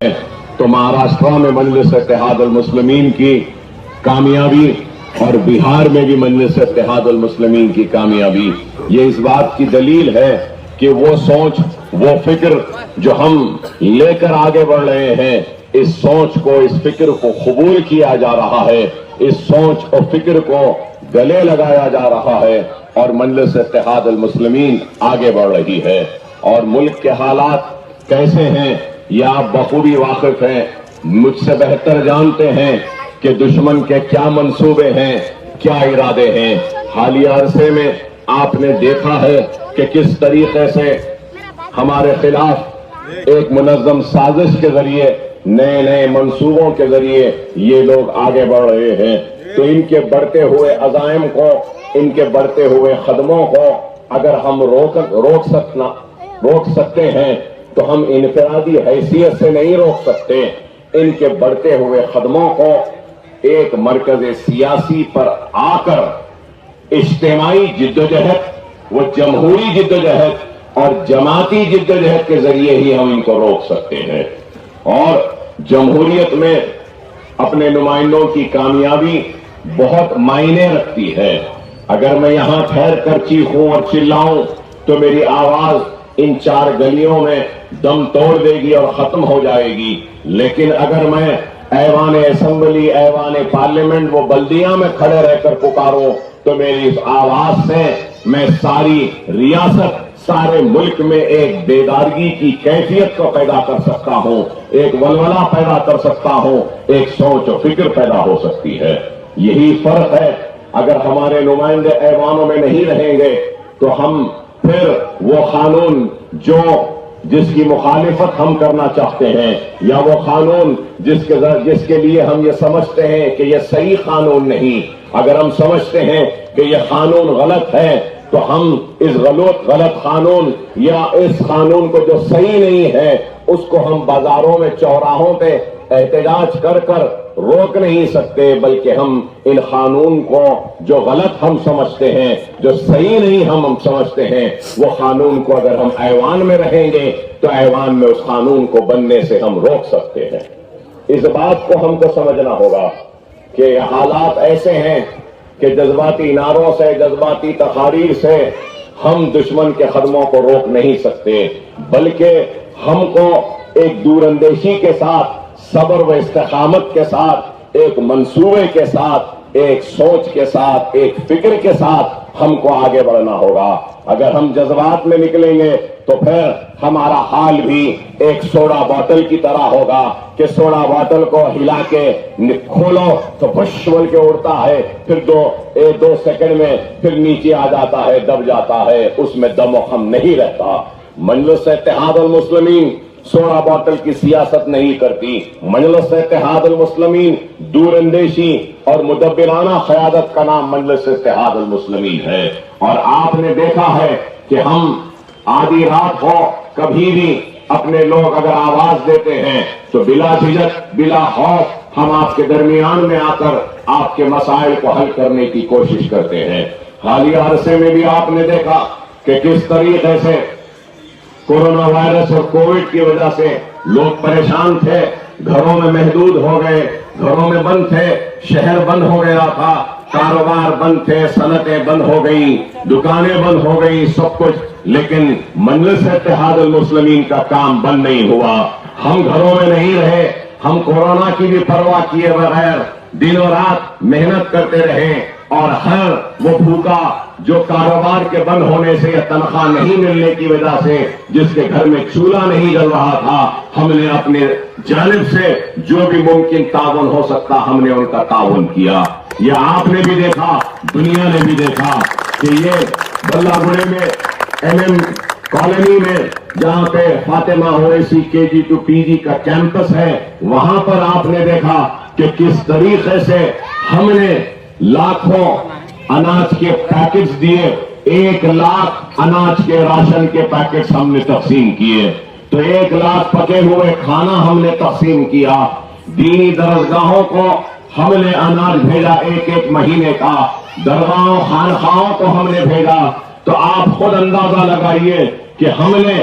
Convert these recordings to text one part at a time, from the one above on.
تو مہاراشٹر میں مجلس اتحاد المسلمین کی کامیابی اور بہار میں بھی مجلس اتحاد المسلمین کی کامیابی یہ اس بات کی دلیل ہے کہ وہ سوچ وہ فکر جو ہم لے کر آگے بڑھ رہے ہیں، اس سوچ کو اس فکر کو قبول کیا جا رہا ہے، اس سوچ اور فکر کو گلے لگایا جا رہا ہے اور مجلس اتحاد المسلمین آگے بڑھ رہی ہے۔ اور ملک کے حالات کیسے ہیں یہ آپ بخوبی واقف ہیں، مجھ سے بہتر جانتے ہیں کہ دشمن کے کیا منصوبے ہیں، کیا ارادے ہیں۔ حالیہ عرصے میں آپ نے دیکھا ہے کہ کس طریقے سے ہمارے خلاف ایک منظم سازش کے ذریعے نئے نئے منصوبوں کے ذریعے یہ لوگ آگے بڑھ رہے ہیں۔ تو ان کے بڑھتے ہوئے عزائم کو، ان کے بڑھتے ہوئے قدموں کو اگر ہم روک سکتے ہیں تو ہم انفرادی حیثیت سے نہیں روک سکتے۔ ان کے بڑھتے ہوئے قدموں کو ایک مرکز سیاسی پر آ کر اجتماعی جدوجہد، وہ جمہوری جدوجہد اور جماعتی جدوجہد کے ذریعے ہی ہم ان کو روک سکتے ہیں۔ اور جمہوریت میں اپنے نمائندوں کی کامیابی بہت معنی رکھتی ہے۔ اگر میں یہاں ٹھہر کر چیخوں اور چلاؤں تو میری آواز ان 4 گلیوں میں دم توڑ دے گی اور ختم ہو جائے گی، لیکن اگر میں ایوان اسمبلی، ایوان پارلیمنٹ، وہ بلدیہ میں کھڑے رہ کر پکاروں تو میری اس آواز سے میں ساری ریاست، سارے ملک میں ایک بیدارگی کی کیفیت کو پیدا کر سکتا ہوں، ایک ولولہ پیدا کر سکتا ہوں، ایک سوچ و فکر پیدا ہو سکتی ہے۔ یہی فرق ہے۔ اگر ہمارے نمائندے ایوانوں میں نہیں رہیں گے تو ہم پھر وہ قانون جس کی مخالفت ہم کرنا چاہتے ہیں، یا وہ قانون جس کے لیے ہم یہ سمجھتے ہیں کہ یہ صحیح قانون نہیں، اگر ہم سمجھتے ہیں کہ یہ قانون غلط ہے تو ہم اس غلط قانون یا اس قانون کو جو صحیح نہیں ہے اس کو ہم بازاروں میں، چوراہوں پہ احتجاج کر روک نہیں سکتے، بلکہ ہم ان قانون کو جو غلط ہم سمجھتے ہیں، جو صحیح نہیں ہم سمجھتے ہیں، وہ قانون کو اگر ہم ایوان میں رہیں گے تو ایوان میں اس قانون کو بننے سے ہم روک سکتے ہیں۔ اس بات کو ہم کو سمجھنا ہوگا کہ حالات ایسے ہیں کہ جذباتی نعروں سے، جذباتی تقاریر سے ہم دشمن کے قدموں کو روک نہیں سکتے، بلکہ ہم کو ایک دور اندیشی کے ساتھ، صبر و استقامت کے ساتھ، ایک منصوبے کے ساتھ، ایک سوچ کے ساتھ، ایک فکر کے ساتھ ہم کو آگے بڑھنا ہوگا۔ اگر ہم جذبات میں نکلیں گے تو پھر ہمارا حال بھی ایک سوڈا بوتل کی طرح ہوگا کہ سوڈا بوتل کو ہلا کے کھولو تو بش بول کے اڑتا ہے، پھر دو سیکنڈ میں پھر نیچے آ جاتا ہے، دب جاتا ہے، اس میں دم و خم نہیں رہتا۔ مجلس اتحاد المسلمین سوڈا بوتل کی سیاست نہیں کرتی۔ مجلس اتحاد المسلمین دور اندیشی اور مدبرانہ قیادت کا نام مجلس اتحاد المسلمین ہے۔ اور آپ نے دیکھا ہے کہ ہم آدھی رات ہو کبھی بھی اپنے لوگ اگر آواز دیتے ہیں تو بلا جھجک، بلا خوف ہم آپ کے درمیان میں آ کر آپ کے مسائل کو حل کرنے کی کوشش کرتے ہیں۔ حالیہ عرصے میں بھی آپ نے دیکھا کہ کس طریقے سے کورونا وائرس اور کووڈ کی وجہ سے لوگ پریشان تھے، گھروں میں محدود ہو گئے، گھروں میں بند تھے، شہر بند ہو گیا تھا، کاروبار بند تھے، صنعتیں بند ہو گئی، دکانیں بند ہو گئی، سب کچھ، لیکن مجلس اتحاد المسلمین کا کام بند نہیں ہوا۔ ہم گھروں میں نہیں رہے، ہم کورونا کی بھی پرواہ کیے بغیر دن و رات محنت کرتے رہے، اور ہر وہ بھوکا جو کاروبار کے بند ہونے سے یا تنخواہ نہیں ملنے کی وجہ سے جس کے گھر میں چولہا نہیں جل رہا تھا، ہم نے اپنے جانب سے جو بھی ممکن تعاون ہو سکتا ہم نے ان کا تعاون کیا۔ یہ آپ نے بھی دیکھا، دنیا نے بھی دیکھا کہ یہ بلہ گڑے میں MM کالونی میں جہاں پہ Fatima Owaisi KG to PG کا کیمپس ہے، وہاں پر آپ نے دیکھا کہ کس طریقے سے ہم نے لاکھوں اناج کے پیکٹس دیے، 1 لاکھ اناج کے راشن کے پیکٹس ہم نے تقسیم کیے، تو 1 لاکھ پکے ہوئے کھانا ہم نے تقسیم کیا۔ دینی درسگاہوں کو ہم نے اناج بھیجا 1 مہینے کا، درگاہوں خانقاہوں کو ہم نے بھیجا۔ تو آپ خود اندازہ لگائیے کہ ہم نے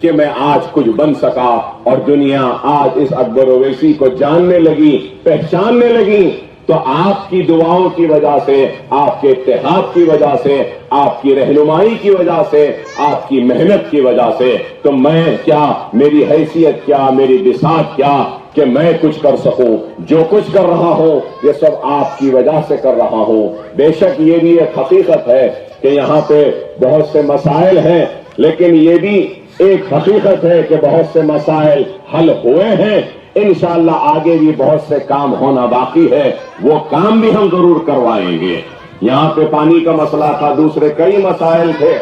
کہ میں آج کچھ بن سکا اور دنیا آج اس اکبر اویسی کو جاننے لگی، پہچاننے لگی، تو آپ کی دعاؤں کی وجہ سے، آپ کے اتحاد کی وجہ سے، آپ کی رہنمائی کی وجہ سے، آپ کی محنت کی وجہ سے، تو میں کیا، میری حیثیت کیا، میری بساط کیا کہ میں کچھ کر سکوں؟ جو کچھ کر رہا ہوں یہ سب آپ کی وجہ سے کر رہا ہوں۔ بے شک یہ بھی ایک حقیقت ہے کہ یہاں پہ بہت سے مسائل ہیں، لیکن یہ بھی ایک حقیقت ہے کہ بہت سے مسائل حل ہوئے ہیں۔ انشاءاللہ آگے بھی بہت سے کام ہونا باقی ہے، وہ کام بھی ہم ضرور کروائیں گے۔ یہاں پہ پانی کا مسئلہ تھا، دوسرے کئی مسائل تھے،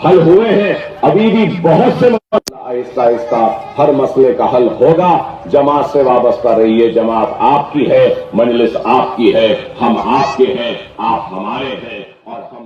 حل ہوئے ہیں، ابھی بھی بہت سے مسئلہ، آہستہ آہستہ ہر مسئلے کا حل ہوگا۔ جماعت سے وابستہ رہیے، جماعت آپ کی ہے، مجلس آپ کی ہے، ہم آپ کے ہیں، آپ ہمارے ہیں، اور ہم